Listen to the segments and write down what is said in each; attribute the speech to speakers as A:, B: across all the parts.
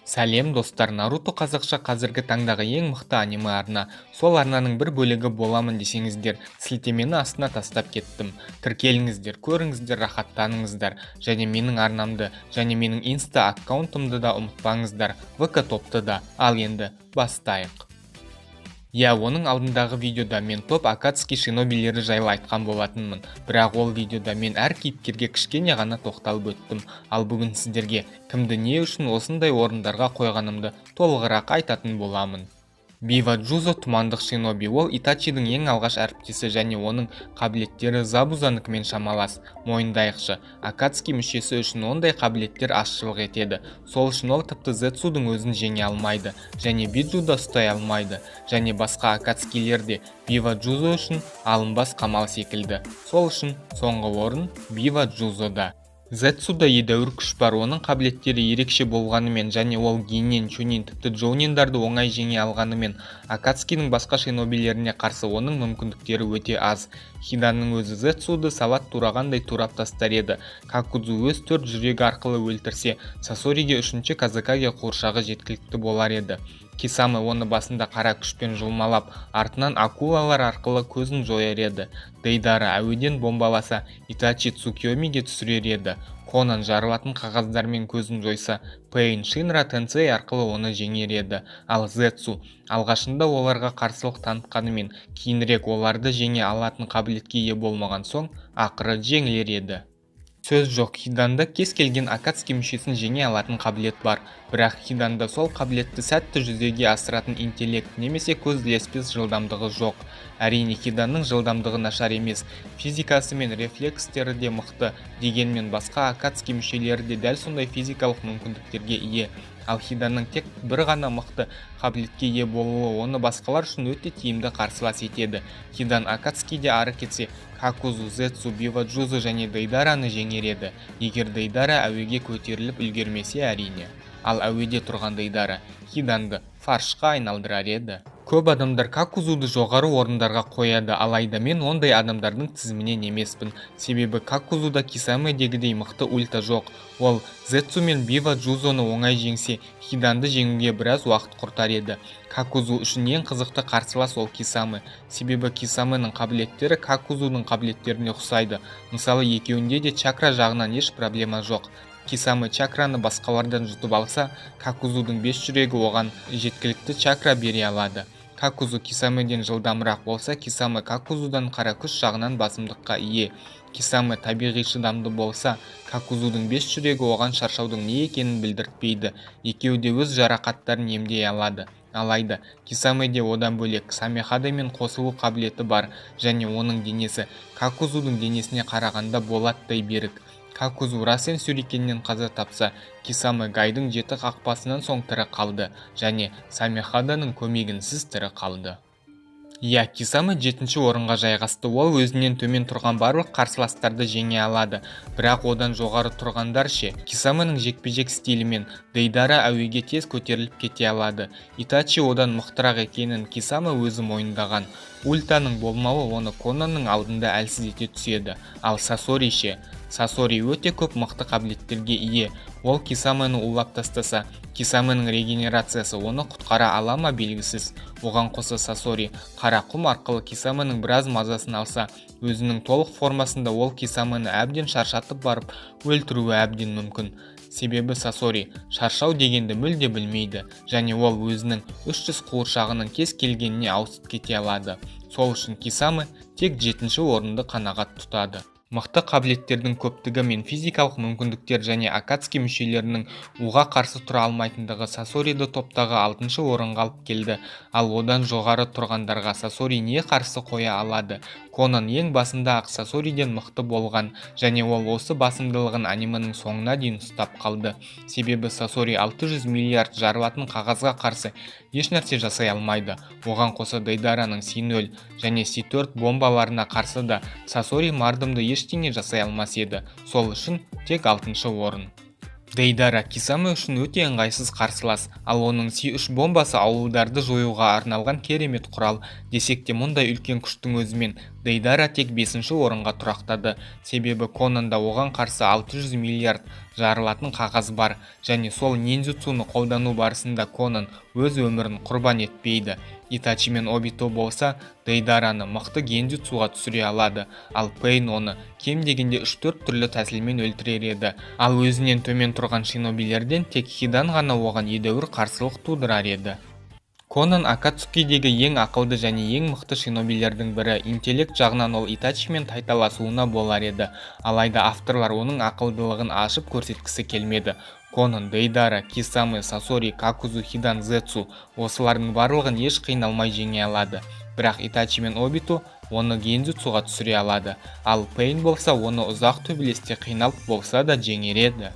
A: Сәлем достар, Наруто қазақша қазіргі таңдағы ең мықты аниме арна. Сол арнаның бір бөлігі боламын десеңіздер, сілтемені астына тастап кеттім. Тіркеліңіздер, көріңіздер, рахаттаныңыздар. Және менің арнамды, және менің инста аккаунтымды да ұмытпаңыздар, ВК топты да. Ал енді бастайық. Оның алдындағы видеода мен топ Акацуки шинобилері жайлы айтқан болатынмын, бірақ ол видеода мен әр кейіпкерге кішкене ғана тоқталып өттім. Ал бүгін сіздерге кімді не үшін осындай орындарға қойғанымды толығырақ айтатын боламын. Бива Джузо тұмандық шиноби, ол Итачидің ең алғаш әріптесі және оның қабілеттері Забузаныкімен шамалас. Мойындайықшы, Акацуки мүшесі үшін ондай қабілеттер азшылық етеді. Сол үшін ол тіпті Зетсудың өзін жеңе алмайды, және Биджу да ұстай алмайды, және басқа Акацукилер де Бива Джузо үшін алынбас қамал секілді. Сол үшін соңғы орын Бива Джузода. Зетсуда едәуір күш бар, оның қабілеттері ерекше болғанымен және ол гиннен, чунин, тіпті джоуниндарды оңай жеңе алғанымен, Акацукидің басқа шинобилеріне қарсы оның мүмкіндіктері өте аз. Хиданның өзі Зетсуды салат турағандай турап тастар еді. Какудзу өз 4 жүрегі арқылы өлтірсе, Сасориге 3-ші Казакаге қуыршағы жеткілікті болар еді. Кисамы оны басында қара күшпен жұлмалап, артынан акулалар арқылы көзін жояр еді. Дейдара әуеден бомбаласа, Итачи Цукиомиге түсірер еді. Конан жарылатын қағаздармен көзін жойса, Пейн Шинра Тенсей арқылы оны жеңер еді. Ал Зетсу алғашында оларға қарсылық танытқанымен, кейінірек оларды жеңе алатын қабілетке ие болмаған соң, ақыры жеңілер еді. Сөз жоқ, Хиданда кез келген Акацуки мүшесін жеңе алатын қабілет бар, бірақ Хиданда сол қабілетті сәтті жүзеге асыратын интеллект немесе көз ілеспес жылдамдығы жоқ. Әрине, Хиданның жылдамдығы нашар емес, физикасы мен рефлекстері де мықты, дегенмен басқа Акацуки мүшелері де дәл сондай физикалық мүмкіндіктерге ие. Ал Хиданның тек бір ғана мықты қабілетке ие болуы оны басқалар үшін өте тиімді қарсылас етеді. Хидан Акацукиде ары кетсе, Какузу, Зетсу, Бива Джузо және Дейдараны жеңер еді, егер Дейдара әуеге көтеріліп үлгермесе әрине. Ал әуеде тұрған Дейдара Хиданды фаршқа айналдырар еді. Көп адамдар Какузуды жоғары орындарға қояды, алайда мен ондай адамдардың тізімінен емеспін. Себебі Какузуда Кисамедегідей мықты ульта жоқ. Ол Зетсу мен Бива Джузоны оңай жеңсе, Хиданды жеңуге біраз уақыт құртар еді. Какузу үшін ең қызықты қарсылас ол Кисамы. Себебі Кисамының қабілеттері Какузудың қабілеттеріне ұқсайды. Мысалы, екеуінде де чакра жағынан еш проблема жоқ. Кисамы чакраны басқалардан жұтып алса, Какузудың 5 жүрегі оған жеткілікті чакра бере алады. Какузу Кисамеден жылдамырақ болса, Кисамы Какузудан қара күш жағынан басымдыққа ие. Кисамы табиғи шыдамды болса, Какузудың 5 жүрегі оған шаршаудың не екенін білдіртпейді. Екеуі де өз жарақаттарын емдей алады. Алайда, Кисамеде одан бөлек Самехадамен қосылу қабілеті бар, және оның денесі Какузудың денесіне қарағанда болаттай берік. Какузу Расен сюрикеннен қаза тапса, Кисамы Гайдың 7 қақпасынан соң тірі қалды, және Самехаданың көмегінсіз тірі қалды. Кисамы 7-ші орынға жайғасты. Ол өзінен төмен тұрған барлық қарсыластарды жеңе алады, бірақ одан жоғары тұрғандар ше. Кисамының жекпе-жек стилімен Дейдара әуеге тез көтеріліп кете алады. Итачи одан мықтырақ екенін Кисамы өзі мойындаған. Ультаның болмауы оны Конанның алдында әлсіз ете түседі. Ал Сасори ше. Сасори өте көп мықты қабілеттерге ие. Ол Кисамыны улап тастаса, Кисамының регенерациясы оны құтқара ала ма белгісіз. Оған қоса Сасори қара құм арқылы Кисамының біраз мазасын алса, өзінің толық формасында ол Кисамыны әбден шаршатып барып өлтіруі әбден мүмкін. Себебі Сасори шаршау дегенді мүлде білмейді, және ол өзінің 300 қуыршағының кез келгеніне ауысып кете алады. Сол үшін Кисамы тек 7-ші орынды қанағат тұтады. Мықты қабілеттердің көптігі мен физикалық мүмкіндіктер және Акацуки мүшелерінің уға қарсы тұра алмайтындығы Сасориді топтағы 6-шы орынға алып келді. Ал одан жоғары тұрғандарға Сасори не қарсы қоя алады? Конан ең басында ақ Сасориден мықты болған, және ол осы басымдылығын аниманың соңына дейін ұстап қалды. Себебі Сасори 600 миллиард жарылатын қағазға қарсы ешнәрсе жасай алмайды. Оған қоса Дейдараның C0 және C4 бомбаларына қарсы да Сасори мардымды ештеңе жасай алмас еді. Сол үшін тек 6-шы орын. Дейдара Кисамы үшін өте ыңғайсыз қарсылас, ал оның C3 бомбасы ауылдарды жоюға арналған керемет құрал. Десек те мұндай үлкен күштің өзімен Дейдара тек 5-ші орынға тұрақтады, себебі Конанда оған қарсы 600 миллиард жарылатын қағаз бар, және сол нинзюцуны қолдану барысында Конан өз өмірін құрбан етпейді. Итачи мен Обито болса Дейдараны мықты генджутсуға түсіре алады, ал Пейн оны кем дегенде 3-4 түрлі тәсілмен өлтірер еді. Ал өзінен төмен тұрған шинобилерден тек Хидан ғана оған едәуір қарсылық тудырар еді. Конан Акацукидегі ең ақылды және ең мықты шинобилердің бірі, интеллект жағынан ол Итачимен тайталасуына болар еді, алайда авторлар оның ақылдылығын ашып көрсеткісі келмеді. Конан, Дейдара, Кисаме, Сасори, Какузу, Хидан, Зетсу осылардың барлығын еш қиналмай жеңе алады, бірақ Итачи мен Обито оны генджутсуға түсіре алады, ал Пейн болса оны ұзақ төбелесте қиналып болса да жеңер еді.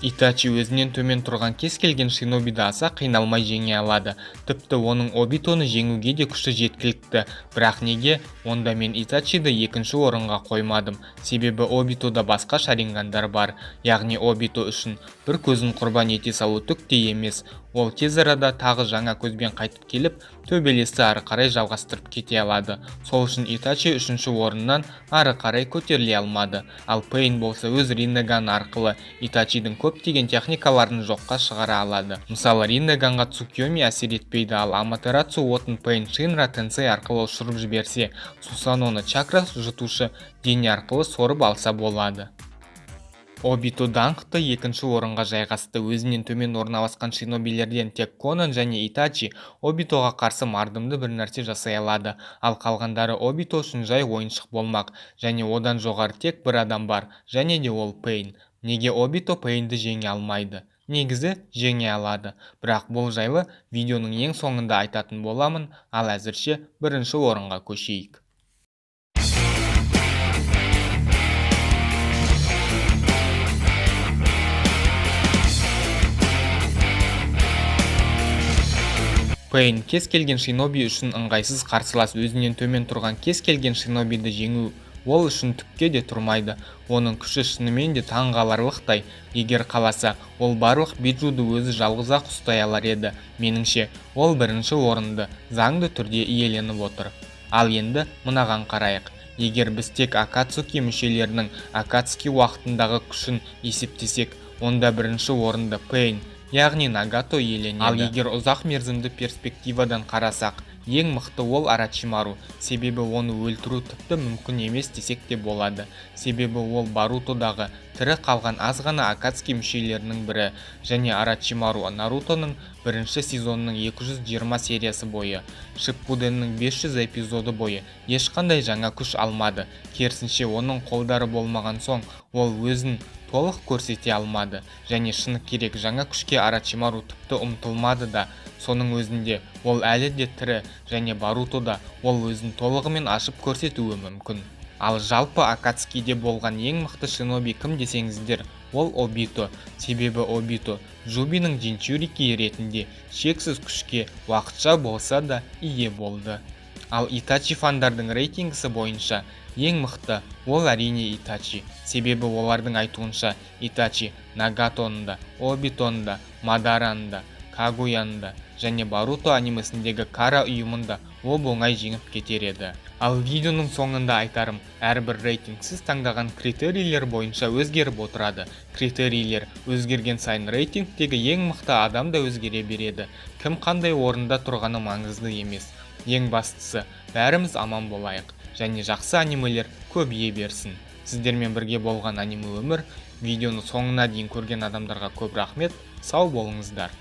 A: Итачи өзінен төмен тұрған кез келген шинобиді аса қиналмай жеңе алады, тіпті оның Обитоны жеңуге де күші жеткілікті. Бірақ неге? Онда мен Итачиді 2-ші орынға қоймадым, себебі Обитода басқа шарингандар бар, яғни Обито үшін бір көзін құрбан ете салу түк те емес. Ол тез арада тағы жаңа көзбен қайтып келіп, төбелесті ары қарай жалғастырып кете алады. Сол үшін Итачи 3-ші орыннан ары қарай көтеріле алмады. Ал Пейн болса өз Риннеган арқылы Итачидің көптеген техникаларын жоққа шығара алады. Мысалы, Риннеганға Цукьоми әсер етпейді, ал Аматерацу отын Пейн Шинра Тенсей арқылы ұшырып жіберсе, Сусаноны чакра жұтушы дене арқылы сорып алса болады. Обито даңқты 2-ші орынға жайғасты. Өзінен төмен орналасқан шинобилерден тек Конан және Итачи Обитоға қарсы мардымды бір нәрсе жасай алады, ал қалғандары Обито үшін жай ойыншық болмақ, және одан жоғары тек бір адам бар, және де ол Пейн. Неге Обито Пейнді жеңе алмайды? Негізі жеңе алады, бірақ бұл жайлы видеоның ең соңында айтатын боламын, ал әзірше 1-ші орынға көшейік. Пейн кез келген шиноби үшін ыңғайсыз қарсылас, өзінен төмен тұрған кез келген шинобиді жеңу ол үшін түкке де тұрмайды. Оның күші шынымен де таңғаларлықтай. Егер қаласа, ол барлық биджуды өзі жалғыз-ақ ұстай алар еді. Меніңше, ол 1-ші орынды заңды түрде иеленіп отыр. Ал енді мынаған қарайық. Егер біз тек Акацуки мүшелерінің Акацуки уақытындағы күшін есептесек, онда 1-ші орынды Пейн, яғни Нагато иеленеді. Ал егер ұзақ мерзімді перспективадан қарасақ, ең мықты ол Арачимару, себебі оны өлтіру тіпті мүмкін емес десек те болады. Себебі ол Барутодағы тірі қалған аз ғана Акацуки мүшелерінің бірі, және Арачимару Нарутоның 1-ші сезонның 220 сериясы бойы, Шиппуденнің 500 эпизоды бойы ешқандай жаңа күш алмады. Керісінше, оның қолдары болмаған соң ол өзін толық көрсете алмады, және шыны керек жаңа күшке Арачимару тіпті ұмтылмады да. Соның өзінде ол әлі де тірі, және Барутода ол өзін толығымен ашып көрсетуі мүмкін. Ал жалпы Акацукиде болған ең мықты шиноби кім десеңіздер, ол Обито, себебі Обито Жубиның Джинчурики ретінде шексіз күшке уақытша болса да ие болды. Ал Итачи фандардың рейтингісі бойынша ең мықты ол әрине Итачи, себебі олардың айтуынша Итачи Нагатоны, Обитоны, Мадараны, Кагуяны және Баруто анимесіндегі Кара ұйымында оп-оңай жеңіп кетер еді. Ал видеоның соңында айтарым, әрбір рейтинг сіз таңдаған критерийлер бойынша өзгеріп отырады. Критерийлер өзгерген сайын рейтингтегі ең мықты адам да өзгере береді. Кім қандай орында тұрғаны маңызды емес. Ең бастысы, бәріміз аман болайық, және жақсы анимелер көбейе берсін. Сіздермен бірге болған аниме өмір. Видеоны соңына дейін көрген адамдарға көп рахмет. Сау болыңыздар.